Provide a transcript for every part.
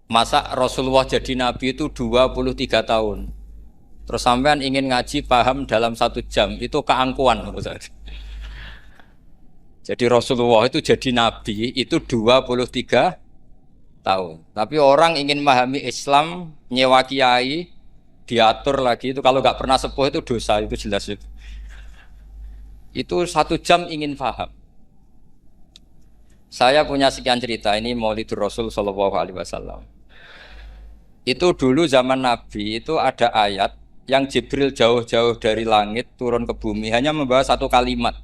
Masa Rasulullah jadi nabi itu 23 tahun. Terus sampean ingin ngaji paham dalam 1 jam, itu keangkuhan. Jadi Rasulullah itu jadi nabi itu 23 tahun. Tapi orang ingin memahami Islam, nyewa kiai, diatur lagi itu kalau nggak pernah sepuh itu dosa, itu jelas itu. Itu 1 jam ingin paham. Saya punya sekian cerita ini Maulidur Rasul Shallallahu Alaihi Wasallam. Itu dulu zaman Nabi itu ada ayat yang Jibril jauh-jauh dari langit turun ke bumi hanya membawa 1 kalimat.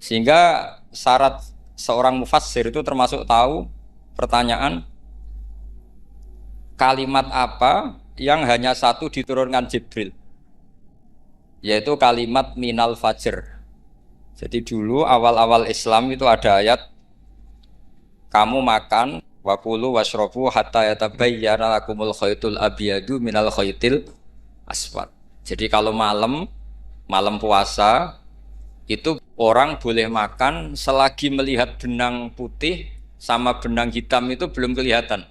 Sehingga syarat seorang mufassir itu termasuk tahu pertanyaan kalimat apa yang hanya satu diturunkan Jibril, yaitu kalimat minal fajr. Jadi dulu awal-awal Islam itu ada ayat kamu makan wakulu washrobu hatta yatabayyana lakumul khaytul abyadu minal khaytil aswad. Jadi kalau malam puasa itu orang boleh makan selagi melihat benang putih sama benang hitam itu belum kelihatan.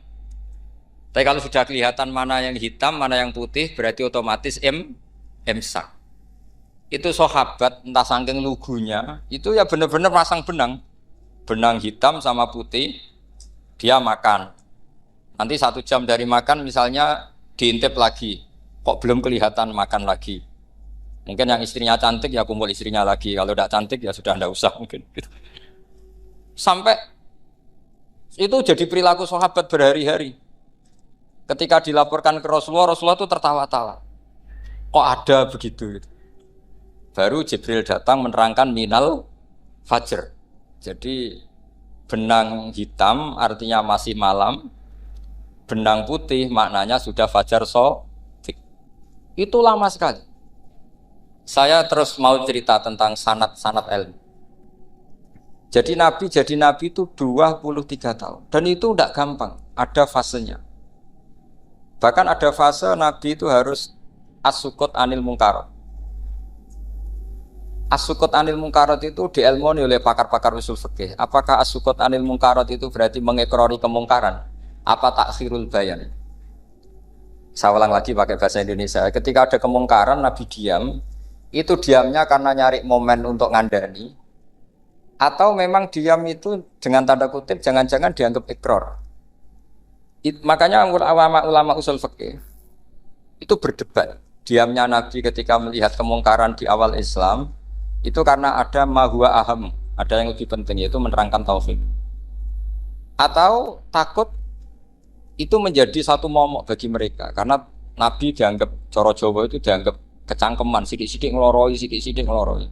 Tapi kalau sudah kelihatan mana yang hitam, mana yang putih, berarti otomatis imsak. Itu sahabat entah saking lugunya, itu ya benar-benar pasang benang hitam sama putih, dia makan. Nanti 1 jam dari makan misalnya diintip lagi, kok belum kelihatan makan lagi. Mungkin yang istrinya cantik ya kumpul istrinya lagi, kalau tidak cantik ya sudah tidak usah mungkin. Sampai itu jadi perilaku sahabat berhari-hari. Ketika dilaporkan ke Rasulullah, Rasulullah itu tertawa-tawa. Kok ada begitu? Baru Jibril datang menerangkan minal fajr. Jadi benang hitam artinya masih malam, benang putih maknanya sudah fajar shadiq. Itu lama sekali. Saya terus mau cerita tentang sanad ilmu. Jadi Nabi itu 23 tahun. Dan itu tidak gampang, ada fasenya. Bahkan ada fase Nabi itu harus as-sukut anil munkarat. As-sukut anil munkarat itu diilmoni oleh pakar-pakar usul fikih. Apakah as-sukut anil munkarat itu berarti mengekrori kemungkaran? Apa takhirul bayan? Saya ulang lagi pakai bahasa Indonesia. Ketika ada kemungkaran, Nabi diam. Itu diamnya karena nyari momen untuk ngandani. Atau memang diam itu dengan tanda kutip jangan-jangan dianggap ikrar. Makanya ulama usul fikih itu berdebat. Diamnya Nabi ketika melihat kemungkaran di awal Islam itu karena ada ma huwa aham, ada yang lebih penting yaitu menerangkan tauhid. Atau takut itu menjadi satu momok bagi mereka karena Nabi dianggap coro Jawa itu dianggap kecangkeman, sidik-sidik ngeloroi.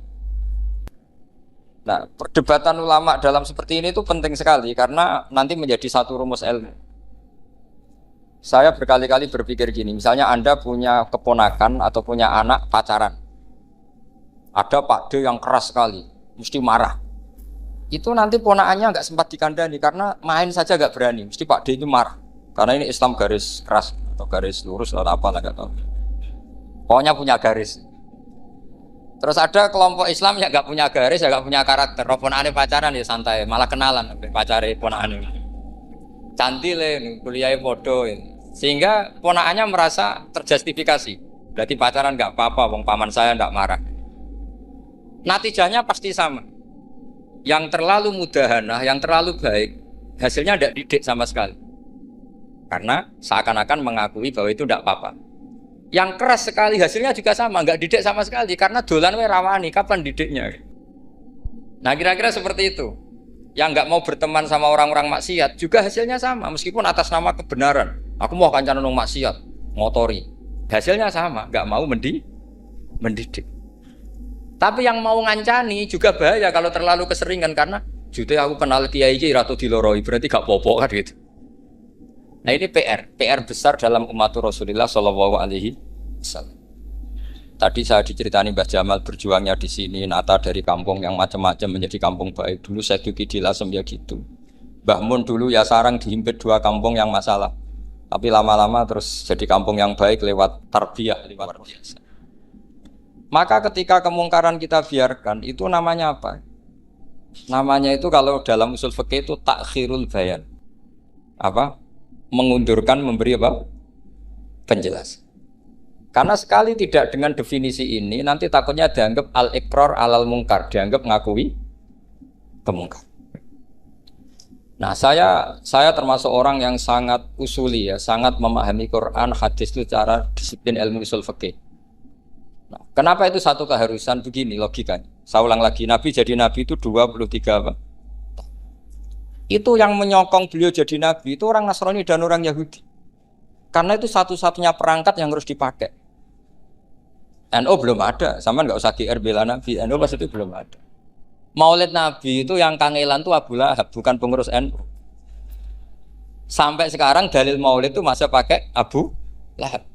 Nah, perdebatan ulama dalam seperti ini itu penting sekali karena nanti menjadi satu rumus ilmu. Saya berkali-kali berpikir gini, misalnya Anda punya keponakan atau punya anak pacaran. Ada Pak D yang keras sekali, mesti marah. Itu nanti ponakannya nggak sempat dikandani karena main saja nggak berani. Mesti Pak D itu marah. Karena ini Islam garis keras atau garis lurus atau apa nggak tahu. Pokoknya punya garis. Terus ada kelompok Islam yang nggak punya garis, ya nggak punya karakter. Ponakannya pacaran ya santai, malah kenalan pacare ponakannya. Cantik le, kuliah bodoh. Sehingga ponakannya merasa terjustifikasi. Berarti pacaran nggak apa-apa, wong paman saya nggak marah. Natijahnya pasti sama. Yang terlalu mudahanah, yang terlalu baik, hasilnya tidak didik sama sekali. Karena seakan-akan mengakui bahwa itu tidak apa-apa. Yang keras sekali hasilnya juga sama, nggak didik sama sekali. Karena dolan we rawani, kapan didiknya? Nah kira-kira seperti itu. Yang nggak mau berteman sama orang-orang maksiat juga hasilnya sama, meskipun atas nama kebenaran. Aku mau kancanan nang maksiat, ngotori. Hasilnya sama, nggak mau mendidik. Tapi yang mau ngancani juga bahaya kalau terlalu keseringan karena jute aku kenal kiai iki ratu diloroi berarti gak popo kan gitu. Nah ini PR besar dalam umat Rasulullah Shallallahu Alaihi Wasallam. Tadi saya diceritani Mbah Jamal berjuangnya di sini, nata dari kampung yang macam-macam menjadi kampung baik. Dulu saya Duki di Lasem ya gitu. Mbah Mun dulu ya sarang dihimpit 2 kampung yang masalah. Tapi lama-lama terus jadi kampung yang baik lewat tarbiyah, luar biasa. Maka ketika kemungkaran kita biarkan, itu namanya apa? Namanya itu kalau dalam usul fikih itu takhirul bayan. Apa? mengundurkan memberi apa? Penjelasan. Karena sekali tidak dengan definisi ini nanti takutnya dianggap al-iqrar alal mungkar, dianggap ngakui kemungkar. Nah, saya termasuk orang yang sangat usuli ya, sangat memahami Quran, hadis itu secara disiplin ilmu usul fikih. Nah, kenapa itu satu keharusan begini logikanya? Saya ulang lagi, Nabi jadi Nabi itu 23 apa? Itu yang menyokong beliau jadi Nabi itu orang Nasrani dan orang Yahudi. Karena itu satu-satunya perangkat yang harus dipakai. NU belum ada, sama nggak usah GR bela Nabi. NU pas itu belum ada. Maulid Nabi itu yang kangelan tuh Abu Lahab, bukan pengurus NU. Sampai sekarang dalil Maulid itu masih pakai Abu Lahab.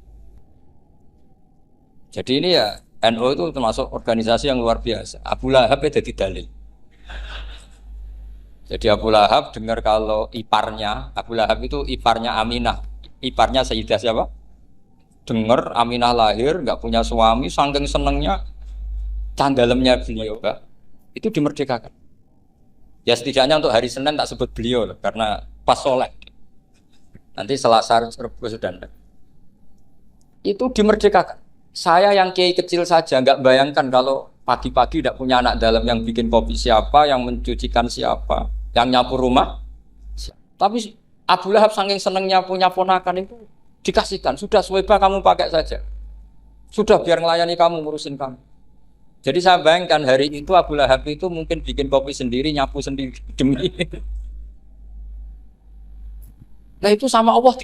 Jadi ini ya NU itu termasuk organisasi yang luar biasa. Abu Lahab ya jadi dalil. Jadi Abu Lahab dengar kalau iparnya Abu Lahab itu iparnya Aminah, iparnya Sayyidah siapa? Dengar Aminah lahir, nggak punya suami, saking senengnya candalemnya beliau, Pak, itu dimerdekakan. Ya setidaknya untuk hari Senin tak sebut beliau, karena pas soleh. Nanti Selasa Rabu sudah. Itu dimerdekakan. Saya yang kiai kecil saja nggak bayangkan kalau pagi-pagi tidak punya anak dalam yang bikin kopi siapa, yang mencucikan siapa, yang nyapu rumah. Tapi Abu Lahab saking senengnya punya ponakan itu dikasihkan, sudah Suwaiba kamu pakai saja, sudah biar melayani kamu, ngurusin kamu. Jadi saya bayangkan hari itu Abu Lahab itu mungkin bikin kopi sendiri, nyapu sendiri demi. Nah itu sama Allah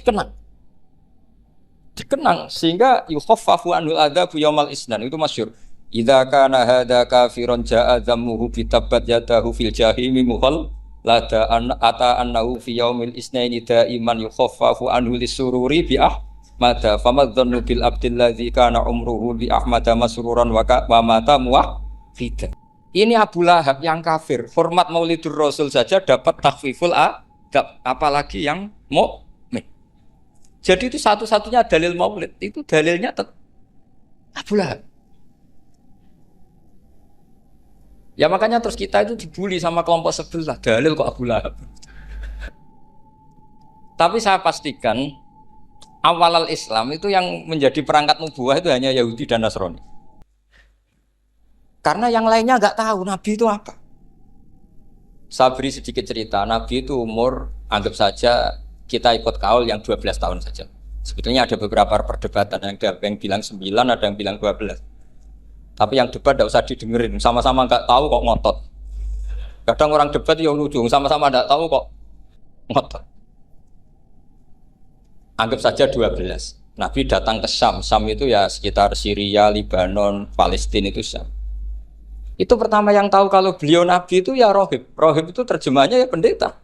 dikenang sehingga yukhaffafu anhul adzabu yaumal isnan, itu masyhur. Idza kana hadza kafiron jaa dhammuhu bi tabbat yadahu fil jahimi muhal lada ata annahu fi yaumil isnaini daiman yukhaffafu anhu lisururi bi ahmada famadzannu bil abdil ladzi kana umruhu bi ahmada masruran wa mata muwahhida. Ini Abu Lahab yang kafir, hormat Maulidur Rasul saja dapat takhfiful adab, apalagi yang mukmin. Jadi itu satu-satunya dalil Maulid, itu dalilnya Abu Lahab. Ya makanya terus kita itu dibully sama kelompok sebelah, dalil kok Abu Lahab. Tapi saya pastikan awal Islam itu yang menjadi perangkat nubuwah itu hanya Yahudi dan Nasrani. Karena yang lainnya nggak tahu Nabi itu apa. Saya beri sedikit cerita, Nabi itu umur anggap saja kita ikut kaul yang 12 tahun saja. Sebetulnya ada beberapa perdebatan, ada yang bilang 9, ada yang bilang 12. Tapi yang debat tidak usah didengerin, sama-sama nggak tahu kok ngotot. Kadang orang debat yang lucu, sama-sama nggak tahu kok ngotot. Anggap saja 12. Nabi datang ke Syam, Syam itu ya sekitar Syria, Lebanon, Palestina itu Syam. Itu pertama yang tahu kalau beliau Nabi itu ya rohib. Rohib itu terjemahnya ya pendeta.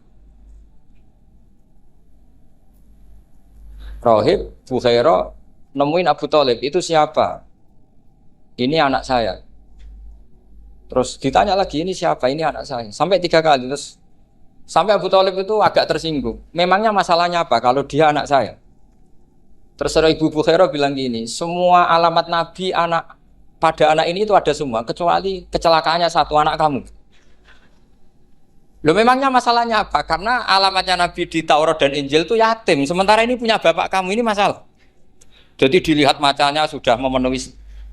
Rohib, Bukhairah, nemuin Abu Thalib, itu siapa? Ini anak saya. Terus ditanya lagi, ini siapa? Ini anak saya. Sampai 3 kali. Terus sampai Abu Thalib itu agak tersinggung. Memangnya masalahnya apa kalau dia anak saya? Terus Ibu Bukhairah bilang gini, semua alamat Nabi pada anak ini itu ada semua, kecuali kecelakaannya satu, anak kamu. Loh memangnya masalahnya apa? Karena alamatnya Nabi di Taurat dan Injil itu yatim. Sementara ini punya bapak kamu, ini masalah. Jadi dilihat macanya sudah memenuhi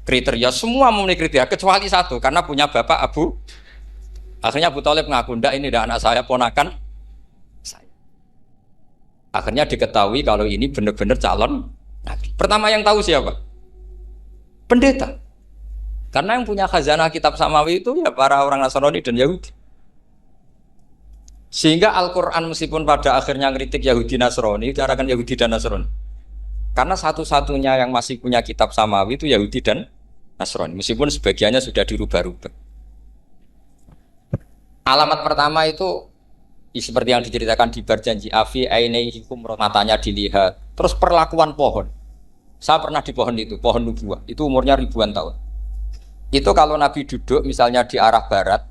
kriteria, semua memenuhi kriteria kecuali satu, karena punya bapak Abu. Akhirnya Abu Thalib ngaku, ndak, ini ndak anak saya, ponakan saya. Akhirnya diketahui kalau ini benar-benar calon Nabi. Pertama yang tahu siapa? Pendeta. Karena yang punya khazanah kitab samawi itu ya para orang Nasrani dan Yahudi. Sehingga Al-Quran meskipun pada akhirnya ngeritik Yahudi Nasrani, diarahkan Yahudi dan Nasrani. Karena satu-satunya yang masih punya kitab samawi itu Yahudi dan Nasrani, meskipun sebagiannya sudah dirubah-rubah. Alamat pertama itu seperti yang diceritakan di Berjanji, afi ainaihikum, matanya dilihat. Terus perlakuan pohon. Saya pernah di pohon itu, pohon nubuah. Itu umurnya ribuan tahun. Itu kalau Nabi duduk misalnya di arah barat,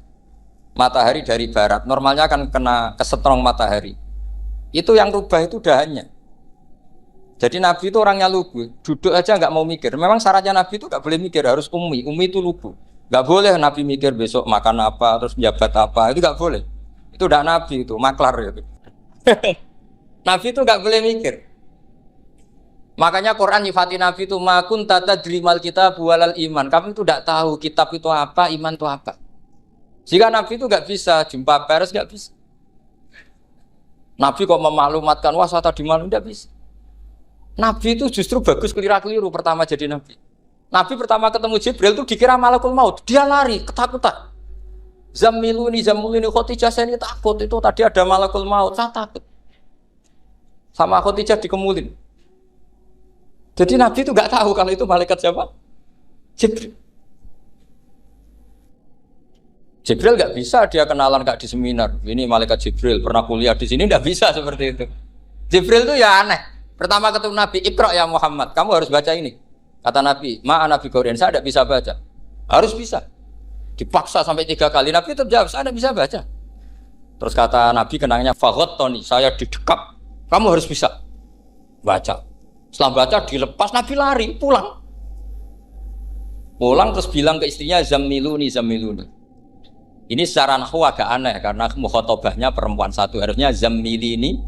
matahari dari barat, normalnya akan kena kesetrong matahari. Itu yang rubah itu dahannya. Jadi Nabi itu orangnya lugu, duduk aja nggak mau mikir. Memang syaratnya Nabi itu nggak boleh mikir, harus ummi itu lugu. Nggak boleh Nabi mikir besok makan apa, terus jabat apa, itu nggak boleh. Itu udah Nabi itu, maklar itu. Nabi itu nggak boleh mikir. Makanya Quran nyifati Nabi itu makun tata drimal kita bualal iman. Kamu itu tidak tahu kitab itu apa, iman itu apa. Jika Nabi itu nggak bisa jumpa pers, nggak bisa. Nabi kok memaklumatkan wah saya tadi malu, nggak bisa. Nabi itu justru bagus keliru pertama jadi Nabi. Nabi pertama ketemu Jibril itu dikira malakul maut, dia lari ketakutan. Zamiluni Khadijah saya ini takut itu tadi ada malakul maut, saya takut. Sama Khadijah dikemulin. Jadi Nabi itu nggak tahu kalau itu malaikat siapa? Jibril. Jibril nggak bisa dia kenalan nggak di seminar. Ini malaikat Jibril pernah kuliah di sini nggak bisa seperti itu. Jibril itu ya aneh. Pertama ketemu Nabi, Iqra ya Muhammad, kamu harus baca ini. Kata Nabi, Nabi Qur'an saya tidak bisa baca. Harus bisa. Dipaksa sampai 3 kali Nabi terjawab, saya tidak bisa baca. Terus kata Nabi kenangnya Tony, saya didekap. Kamu harus bisa baca. Setelah baca dilepas Nabi lari pulang. Pulang terus bilang ke istrinya Zamiluni. Ini secara nahwu agak aneh karena mukhatabahnya perempuan satu, harusnya Zamilini.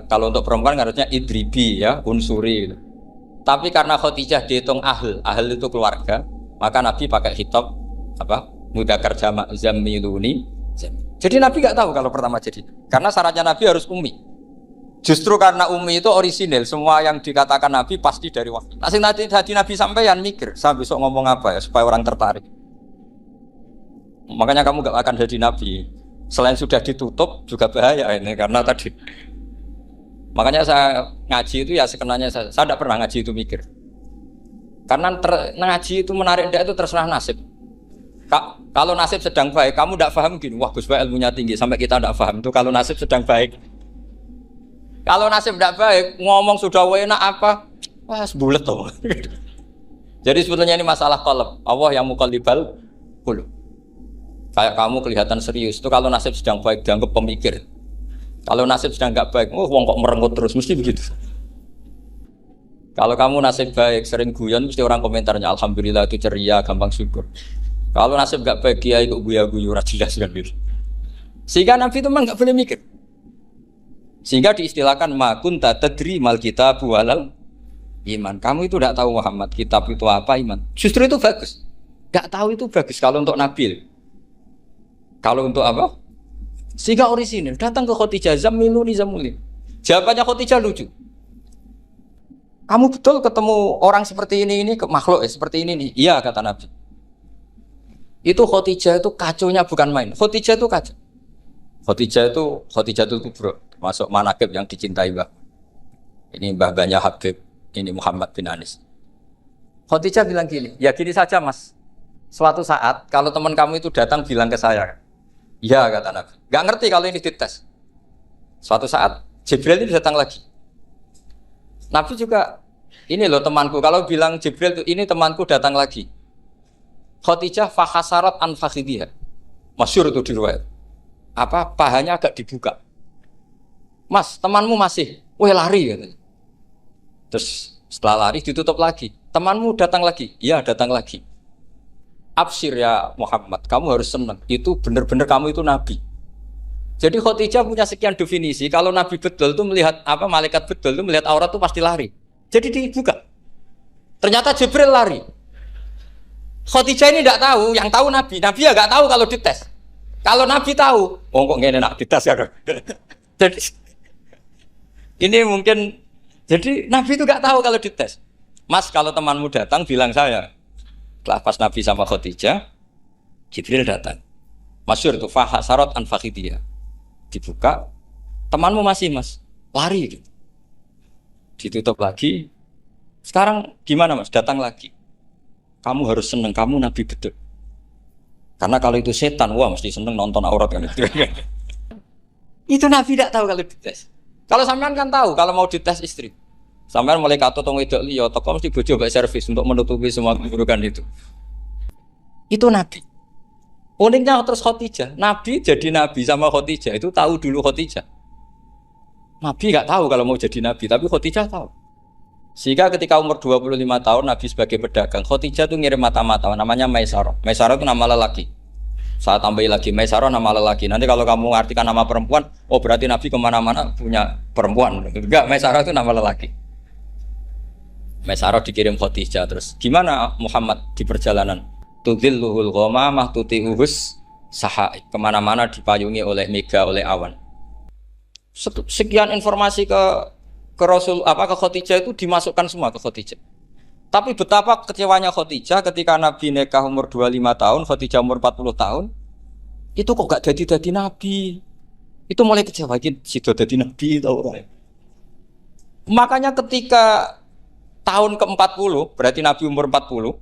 Kalau untuk perempuan harusnya idribi ya, unsuri gitu. Tapi karena Khadijah dihitung ahl itu keluarga, maka Nabi pakai khitab apa? Mudzakkar jamak Zamiluni. Jadi Nabi nggak tahu kalau pertama jadi. Karena syaratnya Nabi harus ummi. Justru karena ummi itu orisinil, semua yang dikatakan Nabi pasti dari wahyu. Nanti Nabi sampeyan mikir, saya besok ngomong apa ya supaya orang tertarik. Makanya kamu gak akan jadi Nabi. Selain sudah ditutup juga bahaya ini karena tadi. Makanya saya ngaji itu ya sekenanya saya tidak pernah ngaji itu mikir. Karena ngaji itu menarik enggak itu terserah nasib. Kalau nasib sedang baik, kamu tidak paham gini, wah Gus Bae ilmunya tinggi sampai kita tidak paham itu kalau nasib sedang baik. Kalau nasib tidak baik, ngomong sudah enak apa, wah sebulet tuh. Jadi sebetulnya ini masalah qalb. Allah yang muqallibal qulub. Kayak kamu kelihatan serius itu kalau nasib sedang baik dianggap pemikir. Kalau nasib sedang nggak baik, wong kok merengut terus, mesti begitu. Kalau kamu nasib baik, sering guyon, mesti orang komentarnya alhamdulillah itu ceria, gampang syukur. Kalau nasib nggak baik, kiai kok guya-guyu, jelas kan gitu. Sehingga Nabi itu memang nggak boleh mikir. Sehingga diistilahkan makun tadri mal kitab walal iman. Kamu itu tidak tahu Muhammad kitab itu apa iman. Justru itu bagus. Nggak tahu itu bagus kalau untuk Nabi. Kalau untuk apa? Sehingga orisinil datang ke Khadijah Zamiluni. Jawabannya Khadijah lucu. Kamu betul ketemu orang seperti ini ke makhluk seperti ini nih. Iya kata Nabi. Itu Khadijah itu kacaunya bukan main. Khadijah itu kacau. Khadijah itu kubro, masuk manaqib yang dicintai Mbah. Ini mbah-mbahnya Habib, ini Muhammad bin Anis. Khadijah bilang gini, ya gini saja Mas. Suatu saat kalau teman kamu itu datang bilang ke saya. Ya kata Nabi, nggak ngerti kalau ini dites. Suatu saat Jibril ini datang lagi. Nabi juga, ini loh temanku. Kalau bilang Jibril ini temanku datang lagi. Khadijah fahasarat an fakhidhiha. Masyhur itu di riwayat. Apa pahanya agak dibuka. Mas, temanmu masih, lari katanya. Terus setelah lari ditutup lagi. Temanmu datang lagi. Iya datang lagi. Absyir ya Muhammad, kamu harus senang. Itu benar-benar kamu itu Nabi. Jadi Khadijah punya sekian definisi. Kalau Nabi betul itu melihat apa malaikat betul itu melihat aurat itu pasti lari. Jadi dibuka. Ternyata Jibril lari. Khadijah ini tidak tahu, yang tahu Nabi. Nabi ya nggak tahu kalau dites. Kalau Nabi tahu, kok ngene nak dites ya. Jadi ini mungkin. Jadi Nabi itu nggak tahu kalau dites. Mas kalau temanmu datang bilang saya. Setelah pas Nabi sama Khadijah, Jibril datang. Masyhur itu fahasarat an fakhidhiha. Dibuka, temanmu masih Mas, lari gitu. Ditutup lagi. Sekarang gimana Mas? Datang lagi. Kamu harus seneng, kamu Nabi betul. Karena kalau itu setan, wah mesti seneng nonton aurat kan. Itu Nabi tidak tahu kalau dites. Kalau sampean kan tahu kalau mau dites istri. Sampai mulai kata tong wedok liya toko mesti bojo mbak servis untuk menutupi semua keburukan itu. Itu Nabi. Uniknya terus Khadijah. Nabi jadi Nabi sama Khadijah itu tahu dulu Khadijah. Nabi nggak tahu kalau mau jadi Nabi, tapi Khadijah tahu. Sehingga ketika umur 25 tahun Nabi sebagai pedagang, Khadijah itu ngirim mata-mata namanya Maisarah. Maisarah itu nama lelaki. Saya tambahin lagi Maisarah nama lelaki. Nanti kalau kamu mengartikan nama perempuan, oh berarti Nabi kemana-mana punya perempuan. Enggak, Maisarah itu nama lelaki. Maisarah dikirim Khadijah terus. Gimana Muhammad di perjalanan? Tudhilluhul ghamamah tuti'uhus sahaib. Kemana-mana dipayungi oleh mega, oleh awan. Sekian informasi ke Rasul ke Khadijah itu dimasukkan semua ke Khadijah. Tapi betapa kecewanya Khadijah ketika Nabi nikah umur 25 tahun, Khadijah umur 40 tahun. Itu kok gak jadi Nabi. Itu mulai kecewa sido jadi Nabi tahu. Makanya ketika tahun ke-40, berarti Nabi umur 40,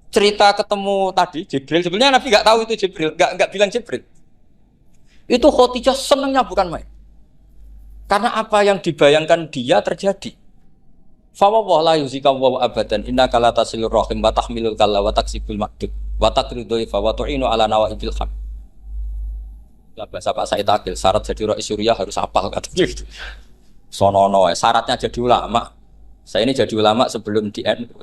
cerita ketemu tadi Jibril, sebenarnya Nabi nggak tahu itu Jibril, nggak bilang Jibril. Itu Khadijah senangnya bukan main. Karena apa yang dibayangkan dia terjadi. Fa wa la yuzika wa abadan innaka la tasilur rahim wa tahmilul kalla wa taksibul maqdud wa taqridu fa wa tu'inu ala nawaibil haq. Lah bahasa Pak Said Akil, syarat jadi rais Suriah harus hafal katanya gitu. Sonono syaratnya jadi ulama. Saya ini jadi ulama sebelum di NU.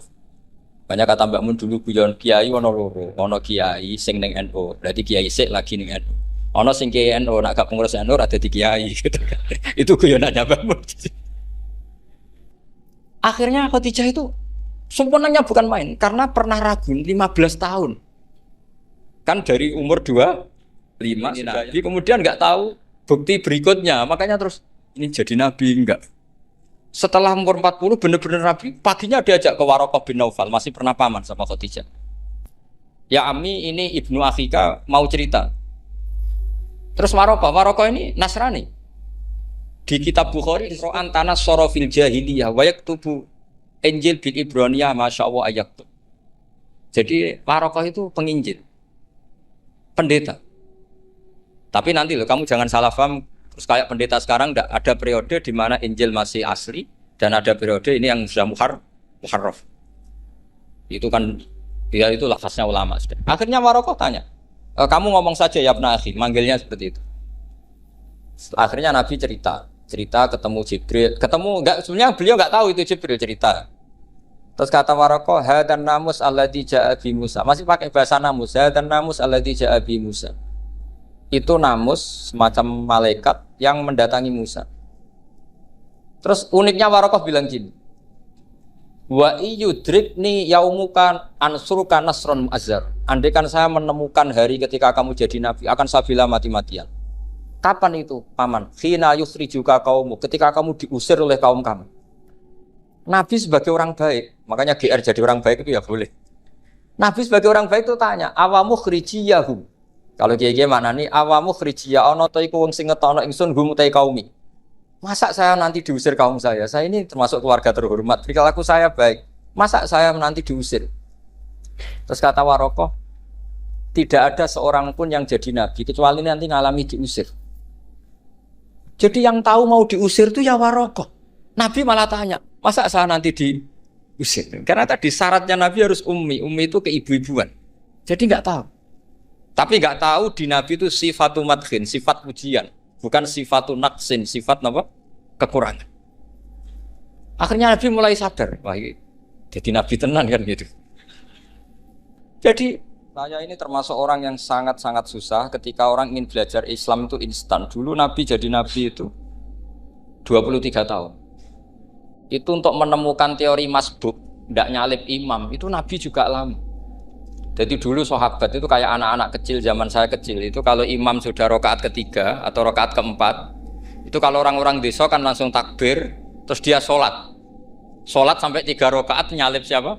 Banyak kata Mbak Mun dulu guyon kiai ono loro, ono kiai sing ning NU, berarti kiai sik lagi ning NU. Ono sing kiai NU nak gak pengurus NU ada di kiai gitu kan. Itu guyonannya Mbak Mun. Akhirnya Khadijah itu sempurnanya bukan main karena pernah ragu 15 tahun. Kan dari umur 25 Nabi, kemudian nggak tahu bukti berikutnya, makanya terus ini jadi Nabi enggak. Setelah umur 40 benar-benar Nabi, paginya diajak ke Waraqah bin Naufal, masih pernah paman sama Khadijah. Ya Ami, ini ibnu Akhika mau cerita. Terus Waraqah ini Nasrani. Di kitab Bukhari Ro'an tanah sorofil jahiliyah wa yaktubu Injil bil Ibraniyah masya Allah ayaktub. Jadi Waraqah itu penginjil, pendeta. Tapi nanti loh kamu jangan salah paham. Terus kayak pendeta sekarang ada periode di mana Injil masih asli dan ada periode ini yang sudah muharraf. Itu kan dia itu lafaznya ulama sudah. Akhirnya Waraqah tanya, kamu ngomong saja ya Ibnu Akhi, manggilnya seperti itu. Akhirnya Nabi cerita ketemu Jibril, enggak sebenarnya beliau enggak tahu itu Jibril cerita. Terus kata Waraqah, hadan namus alladzi ja'a bi Musa. Masih pakai bahasa namus, hadan namus alladzi ja'a bi Musa. Itu namus semacam malaikat yang mendatangi Musa. Terus uniknya Waraqah bilang gini, wa iyudrikni yaumuka ansuruka nasron mu'azzar. Andaikan saya menemukan hari ketika kamu jadi nabi, akan saya bela mati-matian. Kapan itu paman? Khina yukhrijuka kaumu, ketika kamu diusir oleh kaum kamu. Nabi sebagai orang baik, makanya GR jadi orang baik itu ya boleh. Nabi sebagai orang baik itu tanya, awamu khrijiyahum. Kalau kiai mana nih awamu khrijiyah ono to iku wong sing ngetokno ingsun hum te kaumi. Masa saya nanti diusir kaum saya? Saya ini termasuk keluarga terhormat. Perilaku saya baik. Masa saya nanti diusir? Terus kata Waraqah, tidak ada seorang pun yang jadi nabi kecuali nanti ngalami diusir. Jadi yang tahu mau diusir itu ya Waraqah. Nabi malah tanya, masa saya nanti diusir? Karena tadi syaratnya nabi harus ummi. Ummi itu keibu-ibuan. Jadi nggak tahu. Tapi nggak tahu di Nabi itu sifatu madkhin, sifat pujian, bukan sifatu naqsin, sifat apa? Kekurangan. Akhirnya Nabi mulai sadar, wah jadi Nabi tenan kan gitu. Jadi saya ini termasuk orang yang sangat-sangat susah ketika orang ingin belajar Islam itu instan. Dulu Nabi jadi Nabi itu 23 tahun. Itu untuk menemukan teori masbuk, tidak nyalip imam, itu Nabi juga lama. Jadi dulu sahabat itu kayak anak-anak kecil zaman saya kecil itu kalau imam sudah rakaat ketiga atau rakaat keempat itu kalau orang-orang desa kan langsung takbir terus dia sholat sampai 3 rakaat nyalip siapa?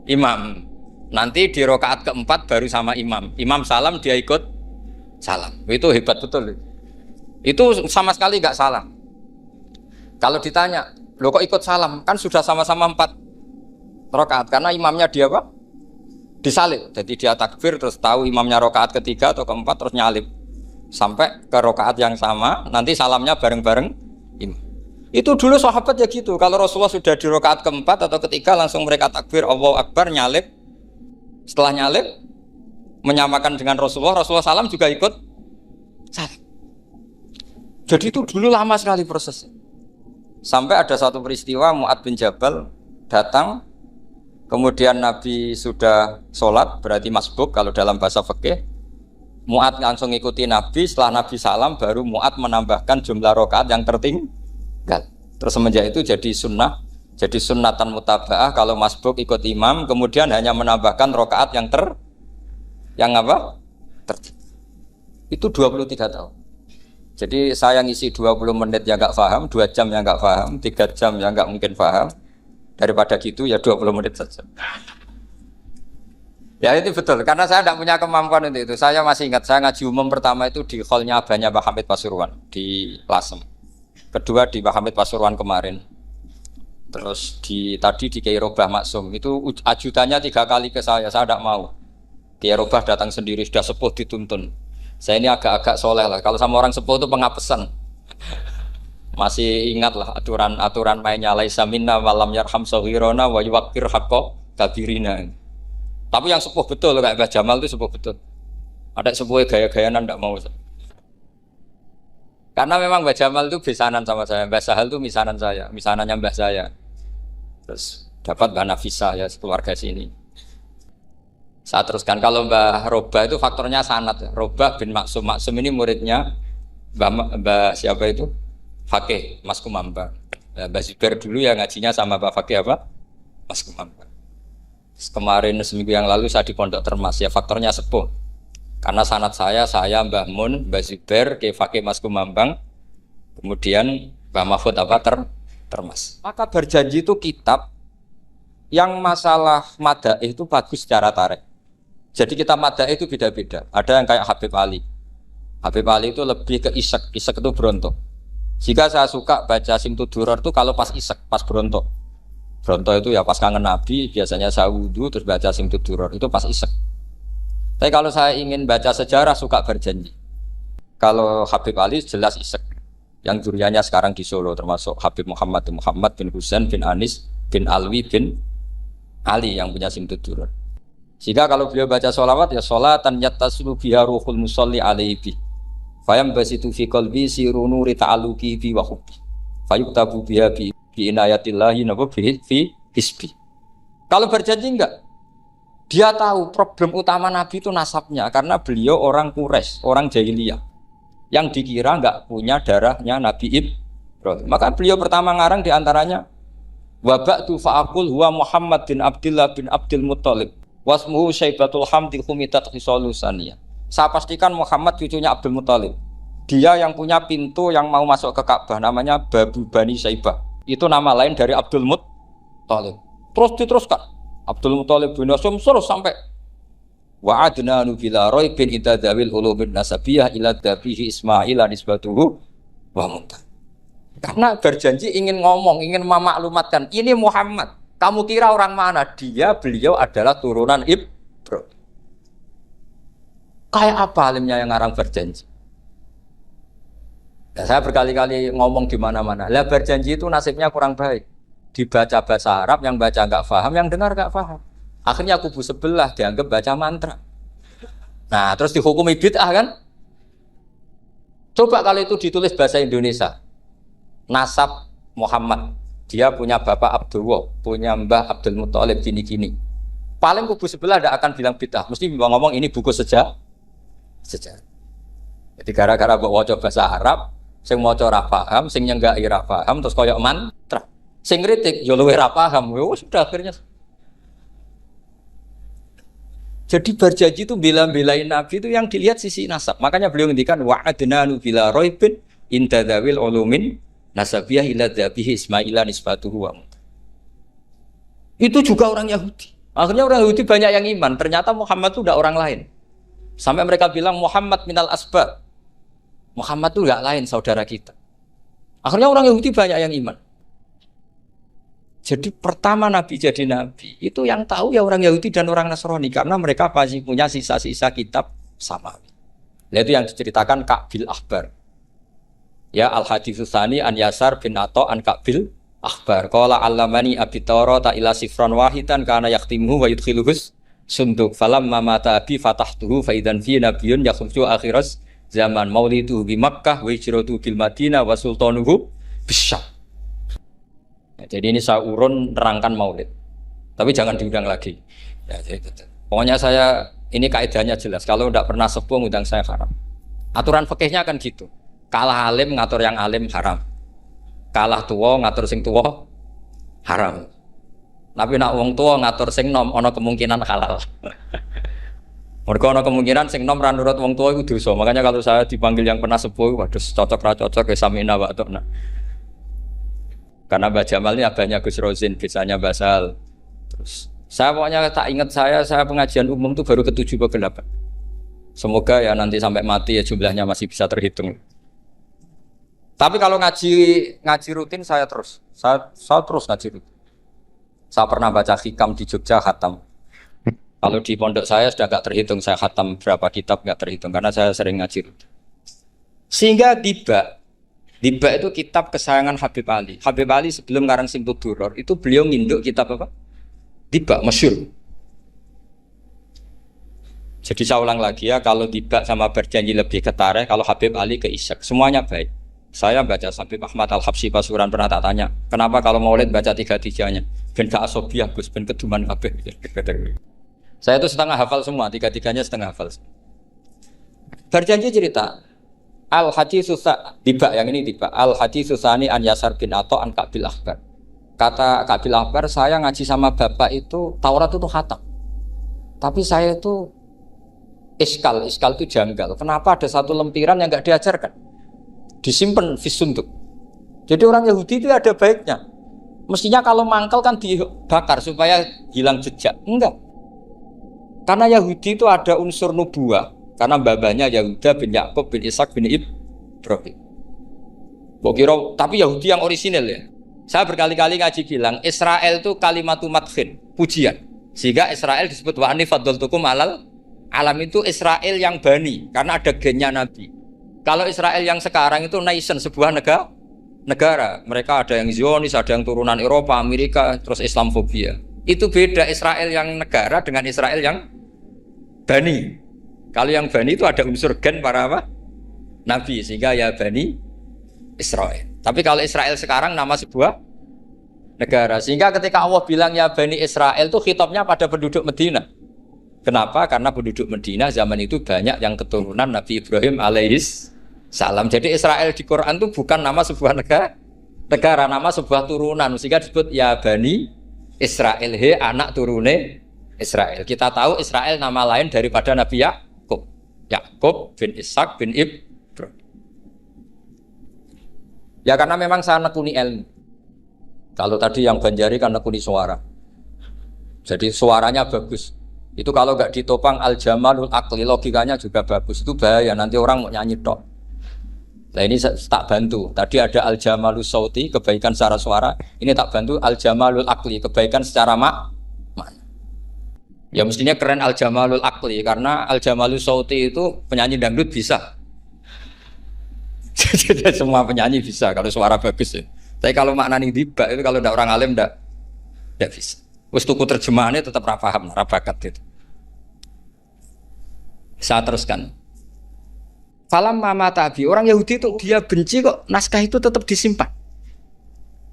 Imam. Nanti di rakaat keempat baru sama imam salam dia ikut salam. Itu hebat betul. Itu sama sekali nggak salah. Kalau ditanya, lo kok ikut salam? Kan sudah sama-sama 4 rakaat karena imamnya dia apa? Disalib, jadi dia takbir terus tahu imamnya rakaat ketiga atau keempat terus nyalip sampai ke rakaat yang sama, nanti salamnya bareng-bareng imam. Itu dulu sahabat ya gitu, kalau Rasulullah sudah di rakaat keempat atau ketiga langsung mereka takbir Allahu Akbar nyalip, setelah nyalip menyamakan dengan Rasulullah salam juga ikut salam. Jadi itu dulu lama sekali prosesnya. Sampai ada satu peristiwa Mu'ad bin Jabal datang. Kemudian Nabi sudah sholat, berarti masbuk kalau dalam bahasa fikih. Mu'ad langsung ikuti Nabi, setelah Nabi salam baru Mu'ad menambahkan jumlah rakaat yang tertinggal. Terus semenjak itu jadi sunnah Jadi sunnatan mutabaah kalau masbuk ikut imam, kemudian hanya menambahkan rokaat yang apa? Tertib. Itu 23 tahun. Jadi saya ngisi 20 menit yang nggak paham, 2 jam yang nggak paham, 3 jam yang nggak mungkin paham. Daripada gitu ya 20 menit saja. Ya itu betul, karena saya tidak punya kemampuan untuk itu. Saya masih ingat, saya ngaji umum pertama itu di hallnya abahnya Pak Hamid Pasuruan di Lasem. Kedua di Pak Hamid Pasuruan kemarin. Terus tadi di Kiai Robah Maksum, itu ajudannya 3 kali ke saya tidak mau. Kiai Robah datang sendiri, sudah sepuh dituntun. Saya ini agak-agak soleh lah, kalau sama orang sepuh itu pengapesan. Masih ingat lah aturan mainnya laisa minna walam yarham saghirana wa yuwaqqir haqqa kabirina. Tapi yang sepuh betul kayak Mbah Jamal itu sepuh betul. Ada sepuh gaya-gayaan tidak mau. Karena memang Mbah Jamal itu besanan sama saya, Mbah Sahal itu misanan saya, misanannya Mbah saya. Terus dapat Mbah Nafisa ya keluarga sini. Saya teruskan kalau Mbah Robah itu faktornya sanad. Robah bin Maksum, Maksum ini muridnya Mbah siapa itu? Fakih Mas Kumambang. Mbah Zubair dulu ya ngajinya sama Mbah Fakih apa? Mas Kumambang. Kemarin seminggu yang lalu saya di Pondok Termas ya faktornya sepuh. Karena sanad saya Mbah Mun, Mbah Zubair, Kiai Fakih Mas Kumambang, kemudian Mbah Mahfud apa Termas. Maka berjanji itu kitab yang masalah madaih itu bagus secara tarik. Jadi kita madaih itu beda-beda. Ada yang kayak Habib Ali. Habib Ali itu lebih ke isek itu berontok. Jika saya suka baca Simtud Duror itu kalau pas isek, pas berontok. Berontok itu ya pas kangen Nabi, biasanya saya wudhu terus baca Simtud Duror itu pas isek. Tapi kalau saya ingin baca sejarah suka berjanji. Kalau Habib Ali jelas isek. Yang duriannya sekarang di Solo termasuk Habib Muhammad bin Husain bin Anis bin Alwi bin Ali yang punya Simtud Duror. Jika kalau beliau baca sholawat ya sholatan yattasulu biha ruhul musalli alaihi. Fayam basitu fi qalbi siru nuri ta'aluki bi wa hubbi. Fayuktabu biha bi inayatillahi nabu fi hisbi. Kalau berjanji enggak, dia tahu problem utama Nabi itu nasabnya karena beliau orang Quraisy, orang jahiliyah yang dikira enggak punya darahnya Nabi Ibrahim. Maka beliau pertama ngarang diantaranya wabatu fa'akul huwa Muhammad bin Abdullah bin Abdul Muttalib wasmuhu Syaibatul Hamdi Khumitat Khisalusaniyah. Saya pastikan Muhammad cucunya Abdul Muttalib. Dia yang punya pintu yang mau masuk ke Ka'bah namanya Babu Bani Syaibah. Itu nama lain dari Abdul Muttalib. Terus diteruskan. Abdul Muttalib bin Hasyim terus sampai wa'adna nubila roibin idza dawil ulumin nasabiyah ila dabihi Ismail nisbatuhu wa muntah. Karena berjanji ingin ngomong, ingin memaklumatkan ini Muhammad. Kamu kira orang mana? Beliau adalah turunan Ibrahim. Kayak apa alimnya yang ngarang berjanji? Ya, saya berkali-kali ngomong di mana-mana. Lah berjanji itu nasibnya kurang baik. Dibaca bahasa Arab, yang baca nggak paham, yang dengar nggak paham. Akhirnya kubu sebelah dianggap baca mantra. Nah, terus dihukumi bid'ah kan? Coba kalau itu ditulis bahasa Indonesia. Nasab Muhammad. Dia punya bapak Abdullah, punya mbah Abdul Muttalib gini-gini. Paling kubu sebelah tidak akan bilang bid'ah. Mesti ngomong ini buku sejarah. Jadi gara-gara bawa bahasa Arab, sing maca ora paham, sing nyenggaki ora paham, terus koyo mantra. Sing kritik yo luwih ora paham. Sudah akhirnya. Jadi berjanji itu bela-belain Nabi itu yang dilihat sisi nasab. Makanya beliau ngendikan wa'adna bila roibin inda dawil ulumin nasabiyah ila dhabihi Ismaila nisbatuhu wa muntah. Itu juga orang Yahudi. Akhirnya orang Yahudi banyak yang iman. Ternyata Muhammad itu tidak orang lain. Sampai mereka bilang Muhammad minal asbab. Muhammad itu enggak lain saudara kita. Akhirnya orang Yahudi banyak yang iman. Jadi pertama Nabi jadi Nabi itu yang tahu ya orang Yahudi dan orang Nasrani karena mereka masih punya sisa-sisa kitab Samawi. Itu yang diceritakan Ka'bil Ahbar. Ya al-haditsus tsani an Yasar bin Atha an Ka'bil Ahbar. Qala 'allamani Abi Tawrata ila sifran wahidan kana yaqtimuhu wa yudkhiluhus sunduk falamma mata abi fatahtuhu fa idzan fi nabiyyun yakhruju akhiras zaman maulidu bi Makkah wa hijratu bil Madinah wa sultanuhu bisyam. Ya, jadi ini saya urun nerangkan maulid. Tapi jangan diundang lagi. Ya, pokoknya saya ini kaidahnya jelas. Kalau tidak pernah sepuh ngundang saya haram. Aturan fikihnya kan gitu. Kalah alim ngatur yang alim haram. Kalah tua ngatur sing tua haram. Tapi nak wong tua ngatur sing nom ana kemungkinan halal. Mergo ana kemungkinan sing nom ra nurut wong tua iku dosa. Makanya kalau saya dipanggil yang pernah sepuh, waduh cocok ra cocok ya samina wa atona. Karena Mbah Jamal ini abahnya Gus Rozin, biasanya basal. Terus saya pokoknya tak ingat saya pengajian umum itu baru ke-7 ke 8. Semoga ya nanti sampai mati ya jumlahnya masih bisa terhitung. Tapi kalau ngaji rutin saya terus ngaji rutin. Saya pernah baca hikam di Jogja khatam. Kalau di pondok saya sudah nggak terhitung saya khatam berapa kitab nggak terhitung karena saya sering ngaji rutin. Sehingga tiba itu kitab kesayangan Habib Ali. Habib Ali sebelum ngarang Simtud Duror itu beliau nginduk kitab apa? Tiba masyhur. Jadi saya ulang lagi ya, kalau Tiba sama Berjanji lebih ke Tareh, kalau Habib Ali ke Ishaq, semuanya baik. Saya baca Habib Ahmad Al-Habsyi Pasuruan pernah tak tanya, kenapa kalau Maulid baca 3-3-nya? Ben gak asobiah Gus, ben keduman kabeh. Saya itu setengah hafal semua, 3-3-nya setengah hafal. Berjanji cerita Al-Haditsus Tiba yang ini Tiba Al-Haditsus Tsani an Yasar bin Atha an Kabil Akhbar. Kata Kabil Akhbar, saya ngaji sama bapak itu Taurat itu khatam. Tapi saya itu iskal itu janggal. Kenapa ada satu lempiran yang enggak diajarkan? Disimpan fisunduk. Jadi orang Yahudi itu ada baiknya. Mestinya kalau mangkal kan dibakar supaya hilang jejak. Enggak. Karena Yahudi itu ada unsur nubuah. Karena babanya Yahuda bin Yakub bin Ishak bin Ibrahim. Tapi Yahudi yang orisinal ya. Saya berkali-kali ngaji bilang Israel itu kalimatu madhin, pujian. Sehingga Israel disebut wa ani faddaltukum alal alam, itu Israel yang bani karena ada gennya Nabi. Kalau Israel yang sekarang itu nation, sebuah negara. Mereka ada yang Zionis, ada yang turunan Eropa, Amerika, terus Islamfobia. Itu beda Israel yang negara dengan Israel yang bani. Kalau yang bani itu ada unsur gen para apa? Nabi, sehingga ya bani Israel. Tapi kalau Israel sekarang nama sebuah negara. Sehingga ketika Allah bilang ya bani Israel itu khitabnya pada penduduk Medina. Kenapa? Karena penduduk Medina zaman itu banyak yang keturunan Nabi Ibrahim alaihis salam. Jadi Israel di Quran itu bukan nama sebuah negara, nama sebuah turunan. Sehingga disebut ya bani Israel, he anak turune Israel. Kita tahu Israel nama lain daripada Nabi Yakub bin Ishak bin Ibrahim. Ya karena memang saya nekuni ilmu. Kalau tadi yang Banjari kan nekuni suara. Jadi suaranya bagus. Itu kalau nggak ditopang al-jamalul akli, logikanya juga bagus. Itu bahaya, nanti orang mau nyanyi tok. Nah ini tak bantu. Tadi ada al-jamalul sauti, kebaikan secara suara. Ini tak bantu al-jamalul akli, kebaikan secara makna. Ya mestinya keren al-jamalul akli, karena al-jamalul sauti itu penyanyi dangdut bisa. Jadi semua penyanyi bisa kalau suara bagus ya. Tapi kalau maknani tiba itu kalau tidak orang alim tidak bisa. Wes tuku terjemahannya tetap ra paham, ra bakat itu. Saya teruskan. Falam mama tabi, orang Yahudi itu dia benci kok naskah itu tetap disimpan.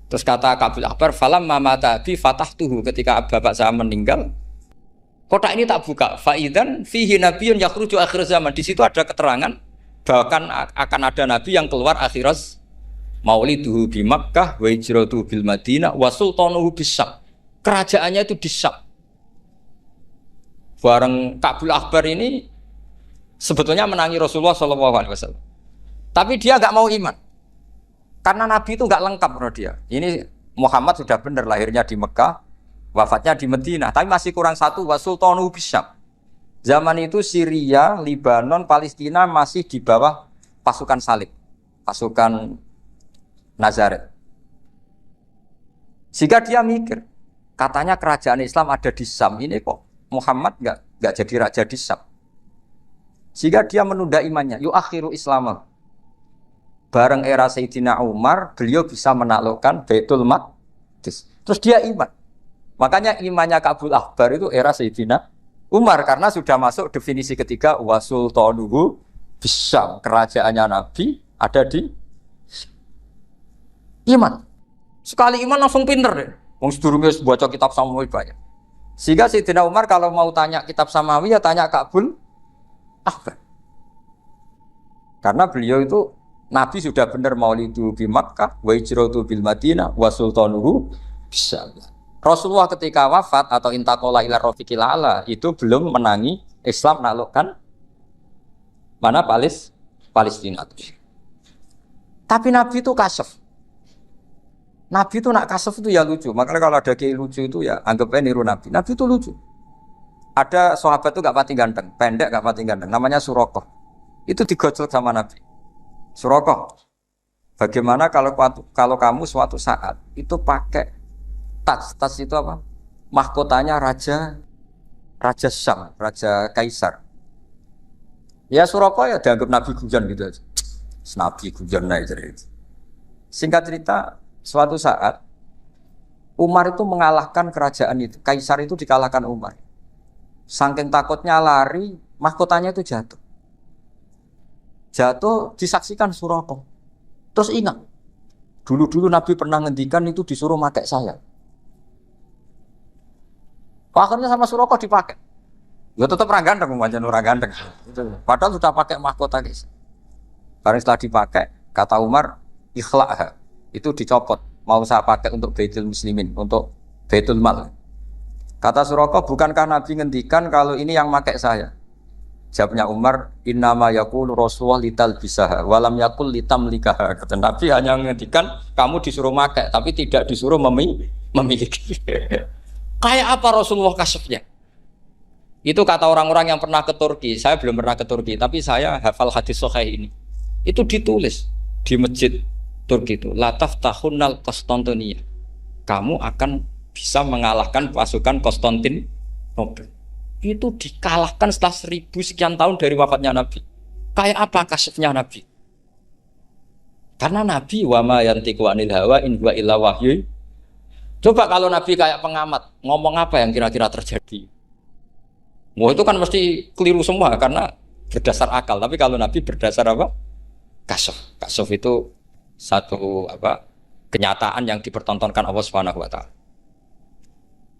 Terus kata Kabil Akhbar, falam mama tabi fatahtuhu, ketika bapak saya meninggal, kotak ini tak buka. Faidan fihi nabiyyun yakhruju akhir zaman. Di situ ada keterangan bahkan akan ada nabi yang keluar akhirat, mauliduhu bi Makkah wa hijratuhu bil Madinah wa sultanuhu bis-Syam. Kerajaannya itu di Syam. Bareng Kabil Akhbar ini sebetulnya menangi Rasulullah SAW. Tapi dia nggak mau iman. Karena nabi itu nggak lengkap menurut dia. Ini Muhammad sudah benar lahirnya di Mekah, wafatnya di Madinah, tapi masih kurang satu, wa sultanuhu bis-Syam. Zaman itu Syria, Lebanon, Palestina masih di bawah pasukan salib, pasukan Nazaret. Sehingga dia mikir, katanya kerajaan Islam ada di Syam, ini kok Muhammad nggak jadi raja di Syam. Sehingga dia menunda imannya, yuakhiru Islam. Bareng era Sayyidina Umar, beliau bisa menaklukkan Baitul Maqdis. Terus dia iman. Makanya imannya Kabil Akhbar itu era Sayyidina Umar, karena sudah masuk definisi ketiga wasultanuhu bisyam, kerajaannya Nabi ada di iman. Sekali iman langsung pinter deh. Wong sedurunge baca kitab Samawi banyak. Sehingga Sayyidina Umar kalau mau tanya kitab Samawi ya tanya Kabil Akhbar. Karena beliau itu Nabi sudah benar maulidu bi Makkah wa hijratu bil Madinah wa sultanuhu Bisa. Rasulullah ketika wafat atau intaqala ila rafiqil a'la itu belum menangi Islam menaklukkan mana Palestina. Tapi Nabi itu kasef. Nabi itu nak kasef itu ya lucu. Makanya kalau ada kiai lucu itu ya anggapnya niru Nabi. Nabi itu lucu. Ada sahabat itu gak pati ganteng, pendek gak pati ganteng. Namanya Surakoh. Itu digojol sama Nabi. Surakoh. Bagaimana kalau kamu suatu saat itu pakai tas itu apa? Mahkotanya Raja Syam, Raja Kaisar. Ya Surakoh ya dianggap Nabi Gujan gitu aja. Nabi Gujan naik cerita. Singkat cerita, suatu saat Umar itu mengalahkan kerajaan itu. Kaisar itu dikalahkan Umar. Saking takutnya lari, mahkotanya itu jatuh. Jatuh disaksikan Surakoh. Terus ingat, dulu Nabi pernah ngendikan itu disuruh pakai saya. Akhirnya sama Surakoh dipakai. Ya tetap orang ganteng, orang ganteng. Padahal sudah pakai mahkota guys. Karena setelah dipakai, kata Umar, ikhla'ha. Itu dicopot. Mau saya pakai untuk Baitul Muslimin, untuk Baitul Mal. Kata Surakoh, bukankah Nabi ngendikan kalau ini yang pakai saya? Jawabnya Umar, innama yaqulu Rasulullah lital bisaha, walam yaqul litam likaha. Kata Nabi hanya ngendikan kamu disuruh pakai, tapi tidak disuruh memiliki. Kayak apa Rasulullah kasefnya? Itu kata orang-orang yang pernah ke Turki. Saya belum pernah ke Turki, tapi saya hafal hadis sahih ini. Itu ditulis di masjid Turki itu. Lataf tahunnal Konstantinia. Kamu akan bisa mengalahkan pasukan Konstantinopel. Itu dikalahkan setelah 1000 sekian tahun dari wafatnya Nabi. Kayak apa kasefnya Nabi? Karena Nabi wa ma yantiqu anil hawa in huwa illa wahyu. Coba kalau Nabi kayak pengamat, ngomong apa yang kira-kira terjadi? Wah itu kan mesti keliru semua karena berdasar akal. Tapi kalau Nabi berdasar apa? Kasuf. Kasuf itu satu apa? Kenyataan yang dipertontonkan Allah Subhanahu wa taala.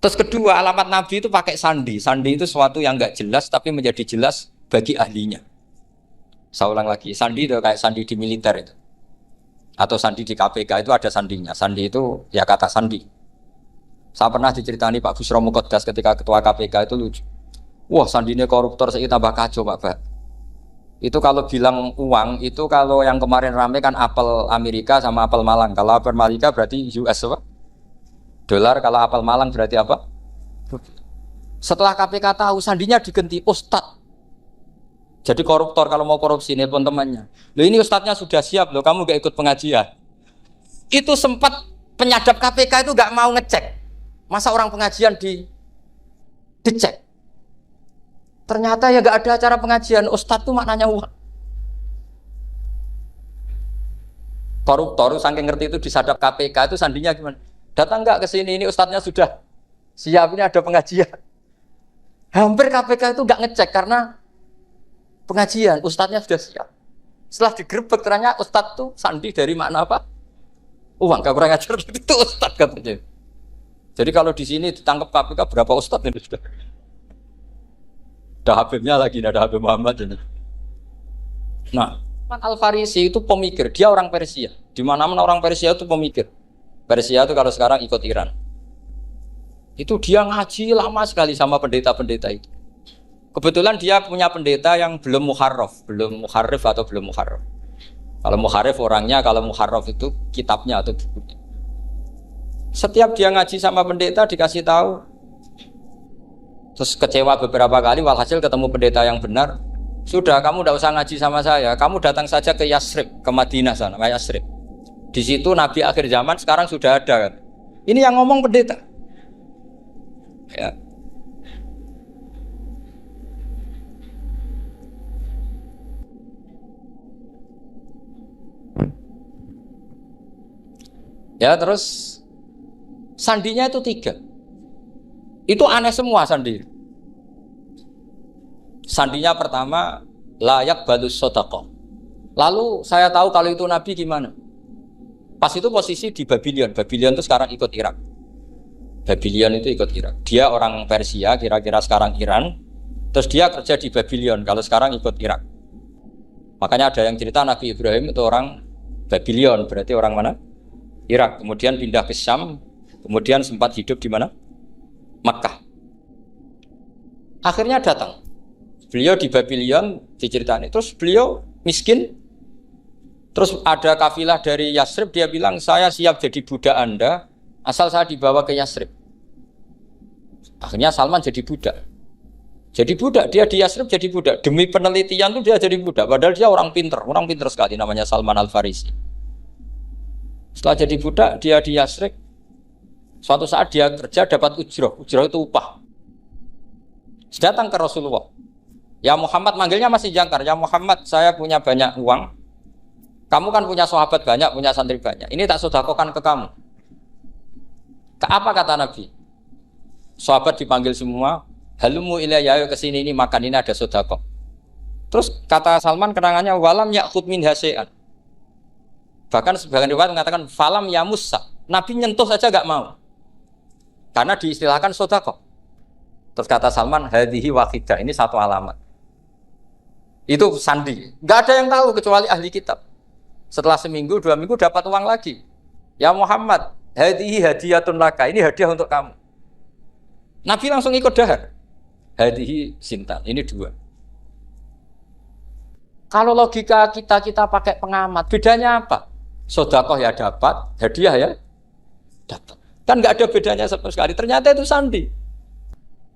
Terus kedua, alamat Nabi itu pakai sandi. Sandi itu sesuatu yang enggak jelas tapi menjadi jelas bagi ahlinya. Saya ulang lagi, sandi itu kayak sandi di militer itu. Atau sandi di KPK itu ada sandinya. Sandi itu ya kata sandi. Saya pernah diceritani Pak Busro Muqaddas ketika ketua KPK itu lucu. Wah, sandinya koruptor saya tambah kacau Pak. Itu kalau bilang uang, itu kalau yang kemarin rame kan apel Amerika sama apel Malang. Kalau apel Amerika berarti US apa? Dolar, kalau apel Malang berarti apa? Setelah KPK tahu sandinya diganti Ustadz. Jadi koruptor kalau mau korupsi nelpon temannya. Loh ini Ustadznya sudah siap loh, kamu gak ikut pengajian. Itu sempat penyadap KPK itu gak mau ngecek. Masa orang pengajian dicek. Ternyata ya gak ada acara pengajian. Ustadz itu maknanya uang. Koruptor saking ngerti itu disadap KPK itu sandinya gimana? Datang nggak ke sini, ini ustadznya sudah siap, ini ada pengajian. Hampir KPK itu nggak ngecek karena pengajian, ustadznya sudah siap. Setelah digerebek ternyata ustadz tuh sandi dari makna apa? Uang, gak kurang ajar itu ustadz katanya. Jadi kalau di sini ditangkap KPK berapa ustadz ini sudah? Ada Habibnya lagi, ada Habib Muhammad ini. Nah, Al-Farisi itu pemikir, dia orang Persia. Di mana-mana orang Persia itu pemikir. Persia itu kalau sekarang ikut Iran. Itu dia ngaji lama sekali sama pendeta-pendeta itu. Kebetulan dia punya pendeta yang belum muharraf, belum muharrif atau belum muharraf. Kalau muharrif orangnya, kalau muharraf itu kitabnya atau bukunya. Setiap dia ngaji sama pendeta dikasih tahu. Terus kecewa beberapa kali, walhasil ketemu pendeta yang benar. Sudah, kamu tidak usah ngaji sama saya. Kamu datang saja ke Yasrib, ke Madinah sana, ke Yasrib. Di situ Nabi akhir zaman sekarang sudah ada kan. Ini yang ngomong pendeta. Ya. Ya terus sandinya itu 3. Itu aneh semua sandi. Sandinya pertama layak balus sodaqah. Lalu saya tahu kalau itu Nabi gimana? Pas itu posisi di Babylon. Babylon itu sekarang ikut Irak. Babylon itu ikut Irak. Dia orang Persia, kira-kira sekarang Iran. Terus dia kerja di Babylon, kalau sekarang ikut Irak. Makanya ada yang cerita Nabi Ibrahim itu orang Babylon, berarti orang mana? Irak. Kemudian pindah ke Syam, Kemudian sempat hidup di mana? Makkah. Akhirnya datang. Beliau di Babylon diceritani. Terus beliau miskin. Terus ada kafilah dari Yasrib, dia bilang, saya siap jadi budak Anda asal saya dibawa ke Yasrib. Akhirnya Salman jadi budak. Jadi budak, dia di Yasrib jadi budak. Demi penelitian tuh dia jadi budak. Padahal dia orang pinter sekali, namanya Salman Al-Farisi. Setelah jadi budak, dia di Yasrib. Suatu saat dia kerja dapat ujroh itu upah. Datang ke Rasulullah. Ya Muhammad, manggilnya masih jangkar. Ya Muhammad, saya punya banyak uang. Kamu kan punya sahabat banyak, punya santri banyak. Ini tak sedekahkan ke kamu. Apa kata Nabi? Sahabat dipanggil semua. Halumu ilayya, ayo kesini, ini makan, ini ada sedekah. Terus kata Salman kenangannya, walam ya'khud min hasya'an. Bahkan sebagian riwayat mengatakan falam ya Musa. Nabi nyentuh saja gak mau. Karena diistilahkan sedekah. Terus kata Salman, hadhihi waqidah, ini satu alamat. Itu sandi. Gak ada yang tahu kecuali ahli kitab. Setelah seminggu, 2 minggu dapat uang lagi. Ya Muhammad, hadhihi hadiyatun laka, ini hadiah untuk kamu. Nabi langsung ikut dahar. Hadhihi sintan, ini 2. Kalau logika kita pakai pengamat, bedanya apa? Sedekah ya dapat, hadiah ya dapat. Kan nggak ada bedanya sama sekali. Ternyata itu sandi.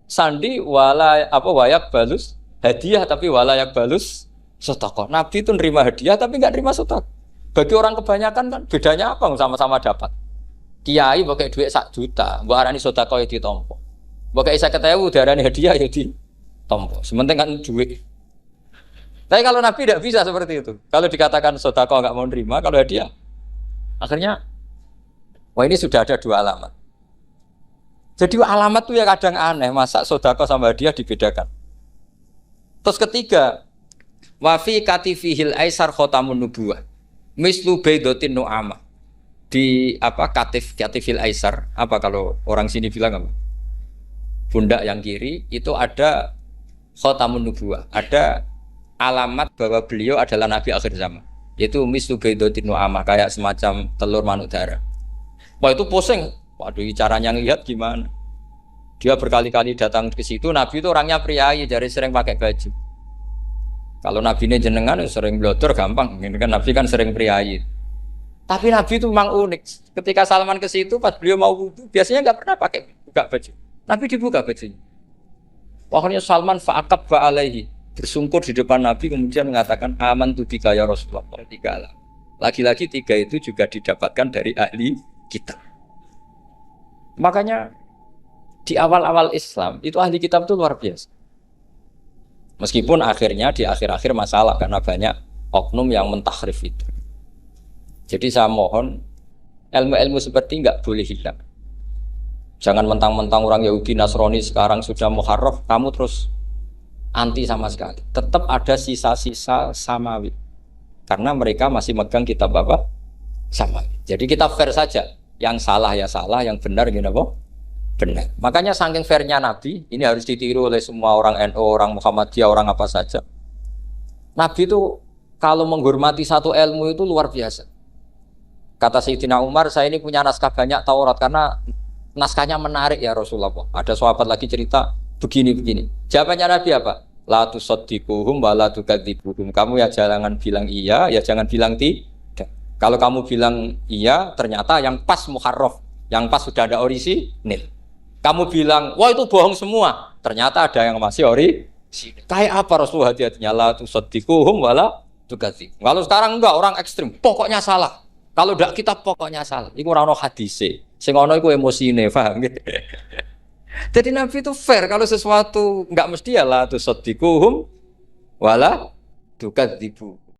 Sandi wayak balus hadiah tapi walayak balus sedekah. Nabi itu nerima hadiah tapi nggak nerima sedekah. Bagi orang kebanyakan kan bedanya apa? Sama-sama dapat. Kiai pakai duit 1 juta, mbok arani sedekah ya ditampa. Pakai 50.000 diarani hadiah ya ditampa. Sementing kan duit. Tapi kalau Nabi tidak bisa seperti itu. Kalau dikatakan sedekah nggak mau nerima, kalau hadiah akhirnya, wah ini sudah ada 2 alamat. Jadi alamat tuh ya kadang aneh, masa sedekah sama hadiah dibedakan. Terus ketiga, wa fi katifihil aisar khatamun nubuwah. Mislu baidatin nu'amah. Di katifil aisar, apa kalau orang sini bilang apa? Pundak yang kiri itu ada khatamun nubuwah, ada alamat bahwa beliau adalah nabi akhir zaman. Yaitu mislu baidatin nu'amah, kayak semacam telur manuk darah. Wah itu pusing. Waduh, caranya ngelihat gimana? Dia berkali-kali datang ke situ. Nabi itu orangnya priayi, jadi sering pakai baju. Kalau Nabi ini jenengan sering blodor gampang. Ini kan Nabi kan sering priayi. Tapi Nabi itu memang unik. Ketika Salman ke situ, pas beliau mau wudu, biasanya nggak pernah pakai buka baju. Nabi dibuka bajunya. Pokoknya Salman fa'aqab ba'alaihi, bersungkur di depan Nabi, kemudian mengatakan aman tu bika ya Rasulullah. 3 alam. Lagi-lagi 3 itu juga didapatkan dari ahli kitab. Makanya di awal-awal Islam itu ahli kitab itu luar biasa. Meskipun akhirnya di akhir-akhir masalah karena banyak oknum yang mentahrif itu. Jadi saya mohon ilmu-ilmu seperti nggak boleh hilang. Jangan mentang-mentang orang Yahudi Nasrani sekarang sudah muharraf, kamu terus anti sama sekali. Tetap ada sisa-sisa samawi. Karena mereka masih megang kitab apa? Samawi. Jadi kita fair saja. Yang salah ya salah, yang benar gini apa? Benar. Makanya saking fairnya Nabi, ini harus ditiru oleh semua orang NU, orang Muhammadiyah, orang apa saja. Nabi itu kalau menghormati satu ilmu itu luar biasa. Kata Sayyidina Umar, saya ini punya naskah banyak Taurat karena naskahnya menarik ya Rasulullah. Ada sahabat lagi cerita begini-begini. Jawabannya Nabi apa? La tusaddiquhum wa la tukadzibuhum. Kamu ya jangan bilang iya, ya jangan bilang tidak. Kalau kamu bilang iya, ternyata yang pas muharraf, yang pas sudah ada orisinil. Kamu bilang, wah itu bohong semua, ternyata ada yang masih orisinil. Kayak apa Rasulullah hati-hatinya? La tusaddiquhum wa la tukadzibuhum. Kalau sekarang enggak, orang ekstrim, pokoknya salah. Kalau enggak kita pokoknya salah. Iku ora ono hadise. Sing ono iku emosine, paham nggih? Jadi Nabi itu fair, kalau sesuatu enggak mesti ya la tusaddiquhum wa la tukadzibuhum.